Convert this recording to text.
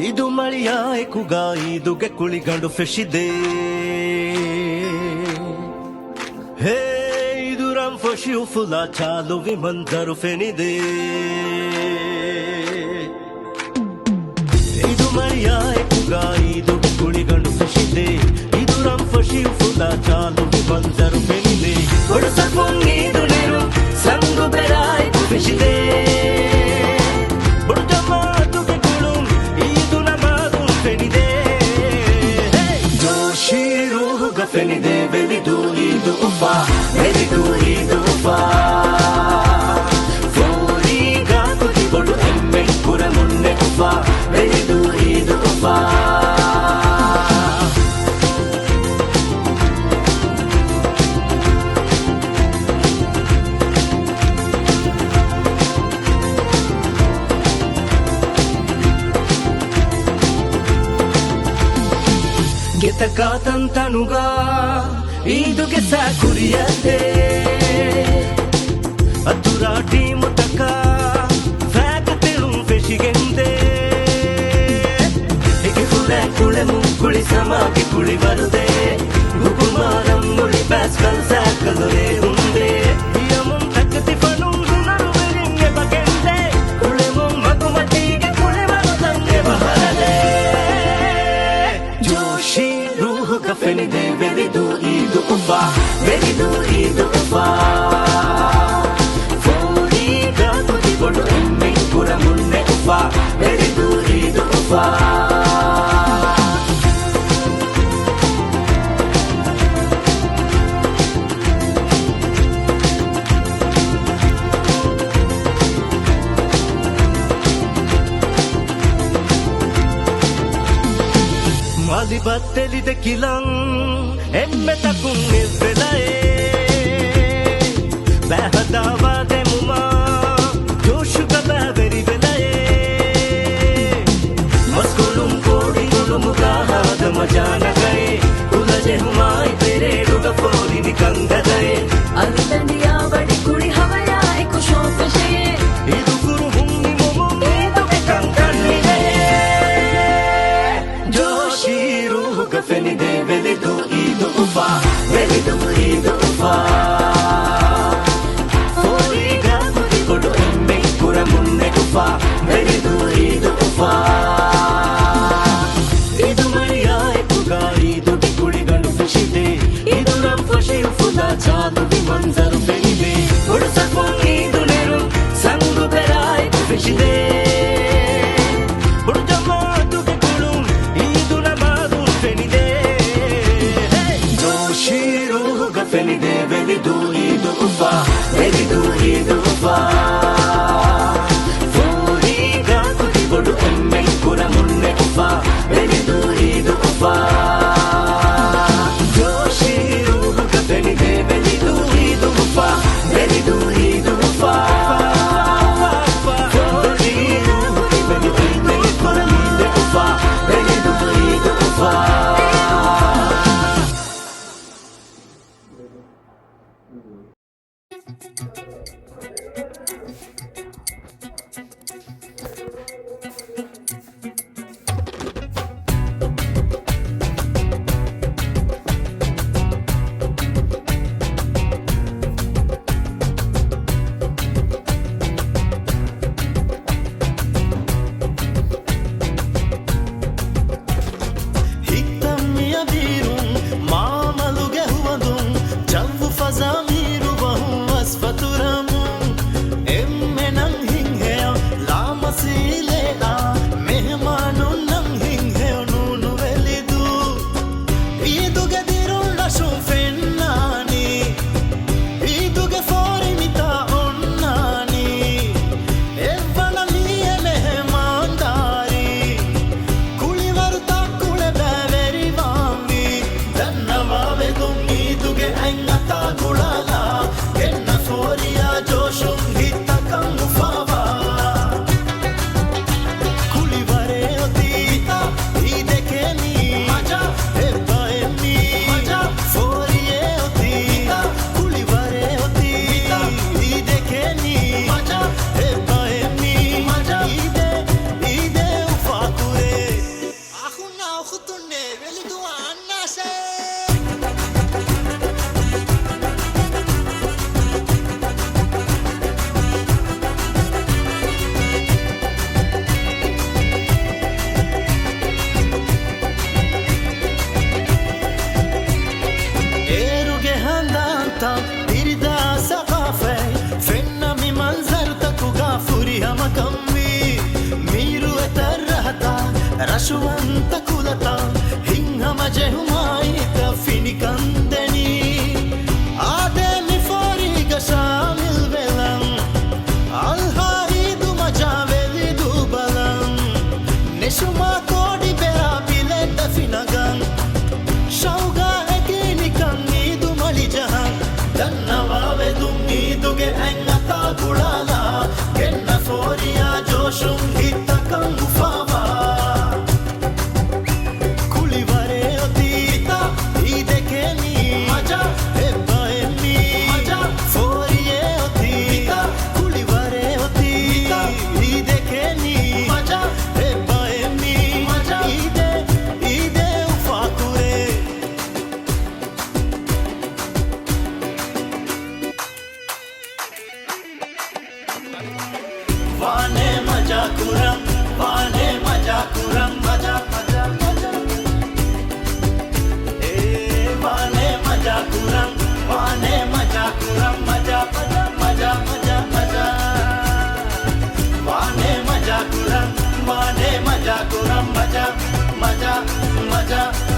ಇದು ಮಳಿಯ ಕುಗಾಯಿದುಗೆ ಕುಳಿಗಂಡು ಫಿಶ್ ಇದೆ. ಹೇ ಇದು ರಂಫಶಿಯು ಫುಲ ಚಾಲು ವಿಮಂದರು ಫೆನಿದೆ. ಇದು ಮಳಿಯ ಕುಗಾಯಿದುಗೆ ಕುಳಿಗಂಡು ಫಿಶ್ ಇದೆ. ಇದು ರಂಫಶಿಯು ಫುಲ ಚಾಲು ವಿಮಂದರು ಫೆನಿದೆ. ಒಡಸ ಪೊಂಗಿದು ನೀರು ಸಂಗು ಬೆರಾಯ್ ಫಿಶ್ ಇದೆ. Fenide, very do it ufa, very do it ufa. Fori ga kuti bodu emme pura munne ufa, very do it ufa. ಗೆತಕಾತಂತನುಗ ಈದುಗೆ ಸಾಕುರಿಯದೆ ಅದುರಾಟಿ ಮುತಕ ಫ್ಯಾಕ್ ತಿಳು ಫೆಶಿಗೆಂದೆ ಹೀಗೆ ಕುಳೆ ಕುಳೆ ಮುಕ್ಕುಳಿ ಸಮಾಗಿ ಕುಳಿ ಬರುದೆ ಗುಗುಮಾರಂ ಮುಳಿ ಬ್ಯಾಸ್ಕಲ್ ಸಾಕಲುರೆ ಹುಂದೆ ಯಮಂ ತಕ್ಕತಿ ಫನುಂಗು ನರುವೆರಿಂಗೆ ಬಗೆಂದೆ ಕುಳೆ ಮೊಮ್ಮಗು ಮಟ್ಟಿಗೆ ಕುಳೆ ಬರುದಂಗೆ ಬಹರದೆ Joshi Fenide, very do it ufa, very do it ufa. Fori ga kuti bodu emme pura munne ufa, very do it ufa. Mali batteli de kilang emme takun nivelae behadawa de muma josh ka beveri velae maskulum kodi ulum gahad majana gaye ulaje humai tere ruga fori nikanga gaye allandiya badi kudi havaya ek shof she idu guru humni momo idu ke kankanni de joshi ruh ka fenide veli do idu ufa veli do idu ufa for रशुवंत कुलता हिंगम जेहुमाईत फिनिकंदनी आदेमी फोरिग शामिल Welham अल्हाईदु मजावेली दुबलम नेशुमा कोडी बेरा बिलेद फिनगं शौगा एकिनिकं नीदु मलि जहं दन्नवावे दुम्मीदुगे एंगता गुड़ाला गेन्न phoria जोशुं हितकं गुफावा वाने मजा कुरम मजा मजा मजा ए वाने मजा कुरम मजा मजा मजा मजा मजा वाने मजा कुरम मजा मजा मजा